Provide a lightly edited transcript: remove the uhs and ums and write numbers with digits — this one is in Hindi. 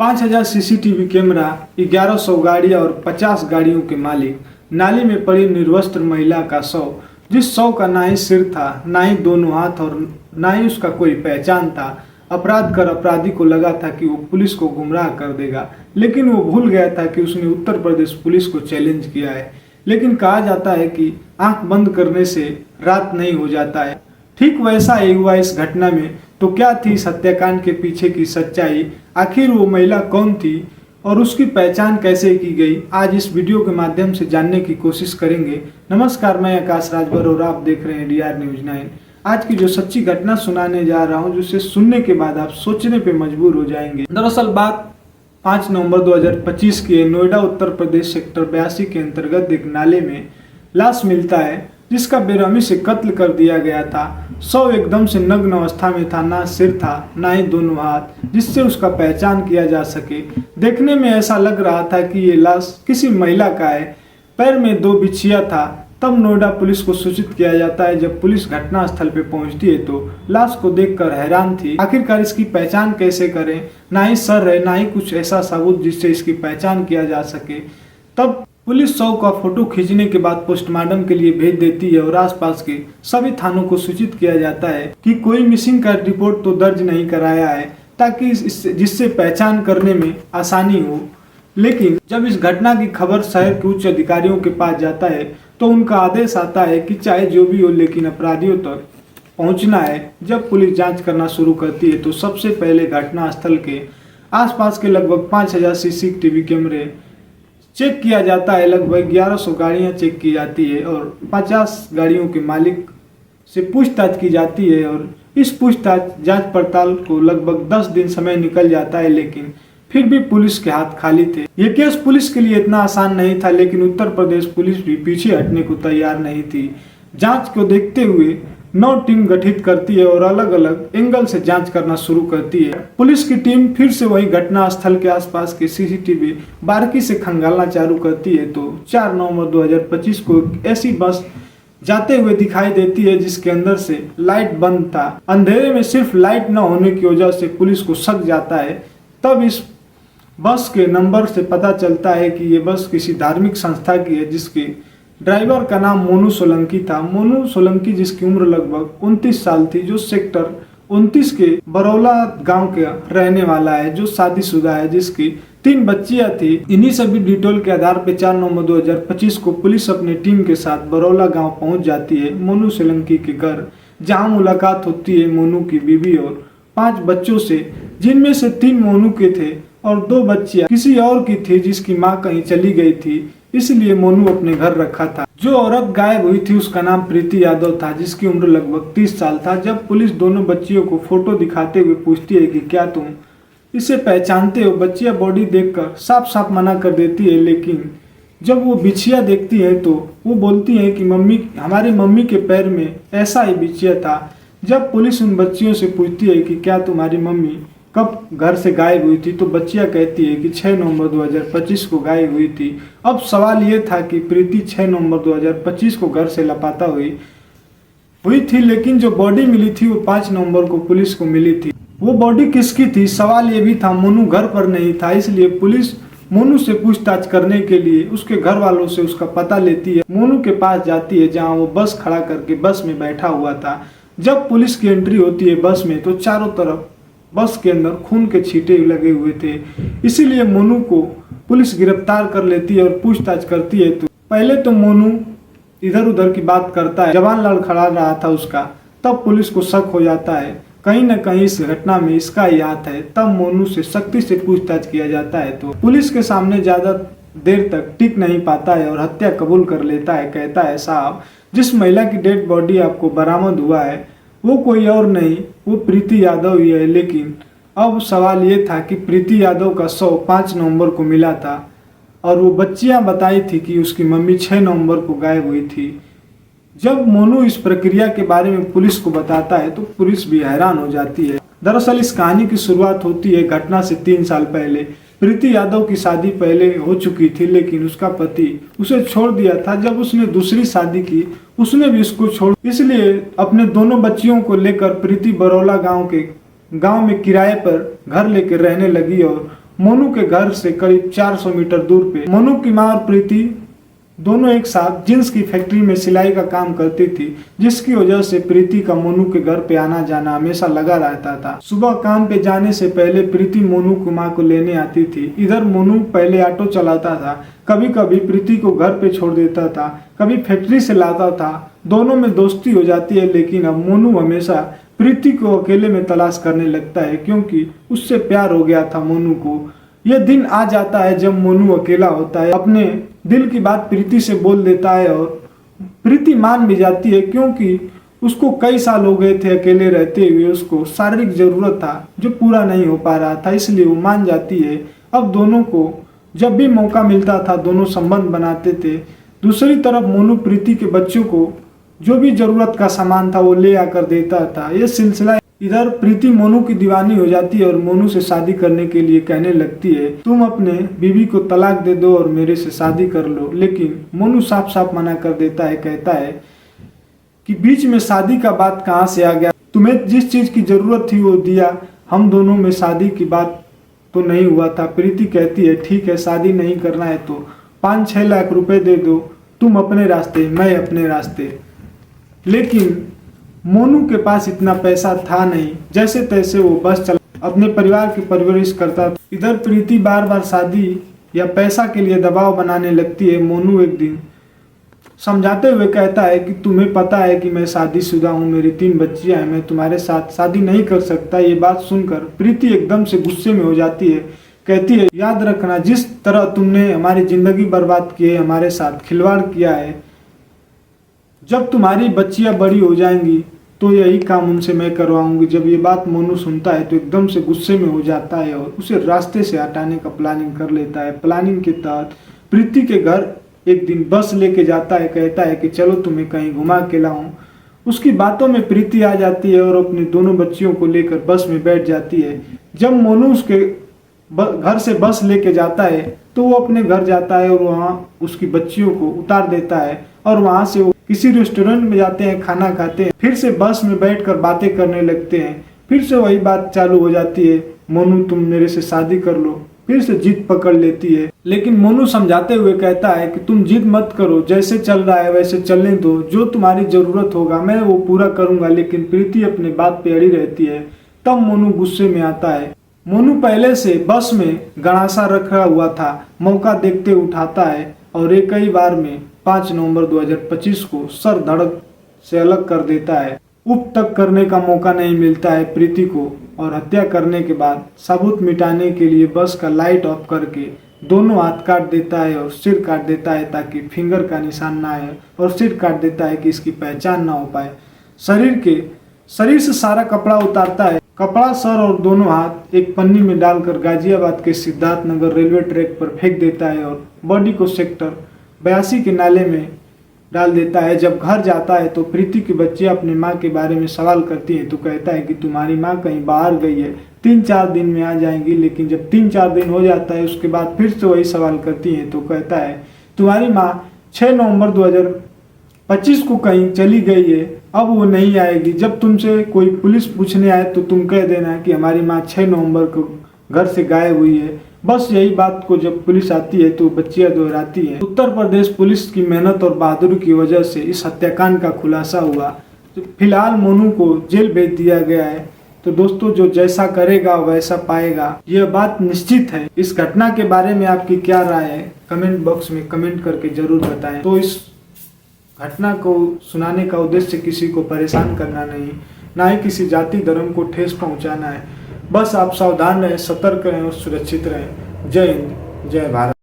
5000 सीसीटीवी कैमरा, 1100 गाड़ियां और 50 गाड़ियों के मालिक। नाली में पड़ी निर्वस्त्र महिला का शव, जिस शव का ना ही सिर था, ना ही दोनों हाथ और ना ही उसका कोई पहचान था। अपराध कर अपराधी को लगा था कि वो पुलिस को गुमराह कर देगा, लेकिन वो भूल गया था कि उसने उत्तर प्रदेश पुलिस को चैलेंज किया है। लेकिन कहा जाता है कि आंख बंद करने से रात नहीं हो जाता है। ठीक वैसा ही हुआ इस घटना में। तो क्या थी इस हत्याकांड के पीछे की सच्चाई? आखिर वो महिला कौन थी और उसकी पहचान कैसे की गई? आज इस वीडियो के माध्यम से जानने की कोशिश करेंगे। नमस्कार, मैं आकाश राजभर और आप देख रहे हैं DR News 9। आज की जो सच्ची घटना सुनाने जा रहा हूं, जिसे सुनने के बाद आप सोचने पे मजबूर हो जाएंगे। दरअसल बात 5 नवंबर 2025 की है। नोएडा उत्तर प्रदेश सेक्टर 82 के अंतर्गत एक नाले में लाश मिलता है, जिसका बेरहमी से कत्ल कर दिया गया था। शव एकदम से नग्न अवस्था में था, ना सिर था ना ही दोनों हाथ, जिससे उसका पहचान किया जा सके। देखने में ऐसा लग रहा था कि ये लाश किसी महिला का है। पैर में 2 बिछिया था। तब नोएडा पुलिस को सूचित किया जाता है। जब पुलिस घटना स्थल पे पहुंचती है तो लाश को देखकर हैरान थी। आखिरकार इसकी पहचान कैसे करें? ना ही सर है, ना ही कुछ ऐसा सबूत जिससे इसकी पहचान किया जा सके। तब पुलिस शव का फोटो खींचने के बाद पोस्टमार्टम के लिए भेज देती है और आसपास के सभी थानों को सूचित किया जाता है कि कोई मिसिंग का रिपोर्ट तो दर्ज नहीं कराया है, ताकि जिससे पहचान करने में आसानी हो। लेकिन जब इस घटना की खबर शहर के उच्च अधिकारियों के पास जाता है तो उनका आदेश आता है कि चाहे जो भी हो, लेकिन अपराधियों तक पहुंचना है। जब पुलिस जांच करना शुरू करती है तो सबसे पहले घटना स्थल के आसपास के लगभग 5000 सीसीटीवी कैमरे चेक किया जाता है। लगभग 1100 गाड़ियां चेक की जाती है और 50 गाड़ियों के मालिक से पूछताछ की जाती है। और इस पूछताछ जांच पड़ताल को लगभग 10 दिन समय निकल जाता है, लेकिन फिर भी पुलिस के हाथ खाली थे। ये केस पुलिस के लिए इतना आसान नहीं था, लेकिन उत्तर प्रदेश पुलिस भी पीछे हटने को तैयार नहीं थी। जांच को देखते हुए 9 टीम गठित करती है और अलग अलग एंगल से जांच करना शुरू करती है। पुलिस की टीम फिर से वही घटना स्थल के आसपास के सीसीटीवी बारीकी से खंगालना चालू करती है। तो 4 नवंबर 2025 को एक ऐसी बस जाते हुए दिखाई देती है जिसके अंदर से लाइट बंद था। अंधेरे में सिर्फ लाइट न होने की वजह से पुलिस को शक जाता है। तब इस बस के नंबर से पता चलता है कि ये बस किसी धार्मिक संस्था की है, जिसके ड्राइवर का नाम मोनू सोलंकी था। मोनू सोलंकी, जिसकी उम्र लगभग 29 साल थी, जो सेक्टर 29 के बरौला गांव का रहने वाला है, जो शादीशुदा है, जिसकी 3 बच्चियां थी। इन्हीं सभी डिटेल के आधार पर 4 नवंबर 2025 को पुलिस अपनी टीम के साथ बरौला गांव पहुंच जाती है, मोनू सोलंकी के घर, जहां मुलाकात होती है मोनू की बीवी और 5 बच्चों से, जिनमें से 3 मोनू के थे और 2 बच्चियां किसी और की थी, जिसकी माँ कहीं चली गई थी, इसलिए मोनू अपने घर रखा था। जो औरत गायब हुई थी उसका नाम प्रीति यादव था, जिसकी उम्र लगभग 30 साल था। जब पुलिस दोनों बच्चियों को फोटो दिखाते हुए पूछती है कि क्या तुम इसे पहचानते हो, बच्चियां बॉडी देखकर साफ साफ मना कर देती है। लेकिन जब वो बिछिया देखती है तो वो बोलती है कि मम्मी, हमारी मम्मी के पैर में ऐसा ही बिछिया था। जब पुलिस उन बच्चियों से पूछती है कि क्या तुम्हारी मम्मी कब घर से गायब हुई थी, तो बच्चियां कहती है कि 6 नवंबर 2025 को गायब हुई थी। अब सवाल ये था कि प्रीति 6 नवंबर 2025 को घर से लापता हुई थी, लेकिन जो बॉडी मिली थी वो 5 नवंबर को पुलिस को मिली थी। वो बॉडी किसकी थी? सवाल ये भी था। मोनू घर पर नहीं था, इसलिए पुलिस मोनू से पूछताछ करने के लिए उसके घर वालों से उसका पता लेती है। मोनू के पास जाती है, जहाँ वो बस खड़ा करके बस में बैठा हुआ था। जब पुलिस की एंट्री होती है बस में, तो चारों तरफ बस के अंदर खून के छींटे लगे हुए थे। इसीलिए मोनू को पुलिस गिरफ्तार कर लेती है और पूछताछ करती है। तो पहले तो मोनू इधर उधर की बात करता है, जवान लड़खड़ा रहा था उसका। तब पुलिस को शक हो जाता है कहीं न कहीं इस घटना में इसका ही हाथ है। तब मोनू से सख्ती से पूछताछ किया जाता है तो पुलिस के सामने ज्यादा देर तक टिक नहीं पाता है और हत्या कबूल कर लेता है। कहता है, साहब, जिस महिला की डेड बॉडी आपको बरामद हुआ है वो कोई और नहीं, वो प्रीति यादव ही है। लेकिन अब सवाल ये था कि प्रीति यादव का शव 5 नवंबर को मिला था और वो बच्चियां बताई थी कि उसकी मम्मी 6 नवंबर को गायब हुई थी। जब मोनू इस प्रक्रिया के बारे में पुलिस को बताता है तो पुलिस भी हैरान हो जाती है। दरअसल इस कहानी की शुरुआत होती है घटना से 3 साल पहले। प्रीति यादव की शादी पहले हो चुकी थी, लेकिन उसका पति उसे छोड़ दिया था। जब उसने दूसरी शादी की, उसने भी उसको छोड़, इसलिए अपने दोनों बच्चियों को लेकर प्रीति बरौला गांव में किराए पर घर लेकर रहने लगी और मोनू के घर से करीब 400 मीटर दूर पे मोनू की माँ और प्रीति दोनों एक साथ जींस की फैक्ट्री में सिलाई का काम करती थी, जिसकी वजह से प्रीति का मोनू के घर पे आना जाना हमेशा लगा रहता था। सुबह काम पे जाने से पहले प्रीति मोनू की माँ को लेने आती थी। इधर मोनू पहले ऑटो चलाता था, कभी कभी प्रीति को घर पे छोड़ देता था, कभी फैक्ट्री से लाता था। दोनों में दोस्ती हो जाती है, लेकिन अब मोनू हमेशा प्रीति को अकेले में तलाश करने लगता है, क्योंकि उससे प्यार हो गया था मोनू को। यह दिन आ जाता है जब मोनू अकेला होता है, अपने दिल की बात प्रीति से बोल देता है और प्रीति मान भी जाती है, क्योंकि उसको कई साल हो गए थे अकेले रहते हुए। उसको शारीरिक जरूरत था जो पूरा नहीं हो पा रहा था, इसलिए वो मान जाती है। अब दोनों को जब भी मौका मिलता था दोनों संबंध बनाते थे। दूसरी तरफ मोनू प्रीति के बच्चों को जो भी जरूरत का सामान था वो ले आकर देता था। यह सिलसिला इधर प्रीति मोनू की दीवानी हो जाती है और मोनू से शादी करने के लिए कहने लगती है, तुम अपने बीवी को तलाक दे दो और मेरे से शादी कर लो। लेकिन मोनू साफ साफ मना कर देता है, कहता है कि बीच में शादी का बात कहाँ से आ गया, तुम्हें जिस चीज की जरूरत थी वो दिया, हम दोनों में शादी की बात तो नहीं हुआ था। प्रीति कहती है, ठीक है शादी नहीं करना है तो 5-6 लाख रुपए दे दो, तुम अपने रास्ते मैं अपने रास्ते। लेकिन मोनू के पास इतना पैसा था नहीं, जैसे तैसे वो बस चला अपने परिवार की परवरिश करता था। इधर प्रीति बार बार शादी या पैसा के लिए दबाव बनाने लगती है। मोनू एक दिन समझाते हुए कहता है कि तुम्हें पता है कि मैं शादीशुदा हूँ, मेरी 3 बच्चियां हैं, मैं तुम्हारे साथ शादी नहीं कर सकता। ये बात सुनकर प्रीति एकदम से गुस्से में हो जाती है, कहती है याद रखना जिस तरह तुमने हमारी जिंदगी बर्बाद की है, हमारे साथ खिलवाड़ किया है, जब तुम्हारी बच्चियां बड़ी हो जाएंगी तो यही काम उनसे मैं करवाऊंगी। जब ये बात मोनू सुनता है तो एकदम से गुस्से में हो जाता है और उसे रास्ते से हटाने का प्लानिंग कर लेता है। प्लानिंग के तहत प्रीति के घर एक दिन बस लेके जाता है, कहता है कि चलो तुम्हें कहीं घुमा के लाऊं। उसकी बातों में प्रीति आ जाती है और अपनी दोनों बच्चियों को लेकर बस में बैठ जाती है। जब मोनू उसके घर से बस लेके जाता है तो वो अपने घर जाता है और वहाँ उसकी बच्चियों को उतार देता है और वहाँ से वो किसी रेस्टोरेंट में जाते हैं, खाना खाते हैं, फिर से बस में बैठकर बातें करने लगते हैं। फिर से वही बात चालू हो जाती है, मोनू तुम मेरे से शादी कर लो। फिर से जिद पकड़ लेती है, लेकिन मोनू समझाते हुए कहता है कि तुम जिद मत करो, जैसे चल रहा है वैसे चलने दो, जो तुम्हारी जरूरत होगा मैं वो पूरा करूंगा। लेकिन प्रीति अपनी बात पे अड़ी रहती है। तब मोनू गुस्से में आता है। मोनू पहले से बस में गणासा रखा हुआ था, मौका देखते उठाता है और एक कई बार में 5 नवंबर 2025 को सर धड़क से अलग कर देता है। उप तक करने का मौका नहीं मिलता है प्रीति को और हत्या करने के बाद सबूत मिटाने के लिए बस का लाइट ऑफ करके दोनों हाथ काट देता है और सिर काट देता है ताकि फिंगर का निशान ना आए, और सिर काट देता है कि इसकी पहचान ना हो पाए। शरीर से सारा कपड़ा उतारता है, कपड़ा सर और दोनों हाथ एक पन्नी में डालकर गाजियाबाद के सिद्धार्थ नगर रेलवे ट्रैक पर फेंक देता है और बॉडी को सेक्टर 82 के नाले में डाल देता है। जब घर जाता है तो प्रीति की बच्चियां अपनी माँ के बारे में सवाल करती हैं तो कहता है कि तुम्हारी माँ कहीं बाहर गई है, 3-4 दिन में आ जाएंगी। लेकिन जब 3-4 दिन हो जाता है उसके बाद फिर से वही सवाल करती हैं तो कहता है तुम्हारी माँ 6 नवंबर 2025 को कहीं चली गई है, अब वो नहीं आएगी। जब तुमसे कोई पुलिस पूछने आए तो तुम कह देना कि हमारी माँ 6 नवंबर को घर से गायब हुई है। बस यही बात को जब पुलिस आती है तो बच्चियां दोहराती हैं। उत्तर प्रदेश पुलिस की मेहनत और बहादुरी की वजह से इस हत्याकांड का खुलासा हुआ। तो फिलहाल मोनू को जेल भेज दिया गया है। तो दोस्तों जो जैसा करेगा वैसा पाएगा, यह बात निश्चित है। इस घटना के बारे में आपकी क्या राय है कमेंट बॉक्स में कमेंट करके जरूर बताएं। तो इस घटना को सुनाने का उद्देश्य किसी को परेशान करना नहीं, ना ही किसी जाति धर्म को ठेस पहुंचाना है। बस आप सावधान रहें, सतर्क रहें और सुरक्षित रहें। जय हिंद, जय भारत।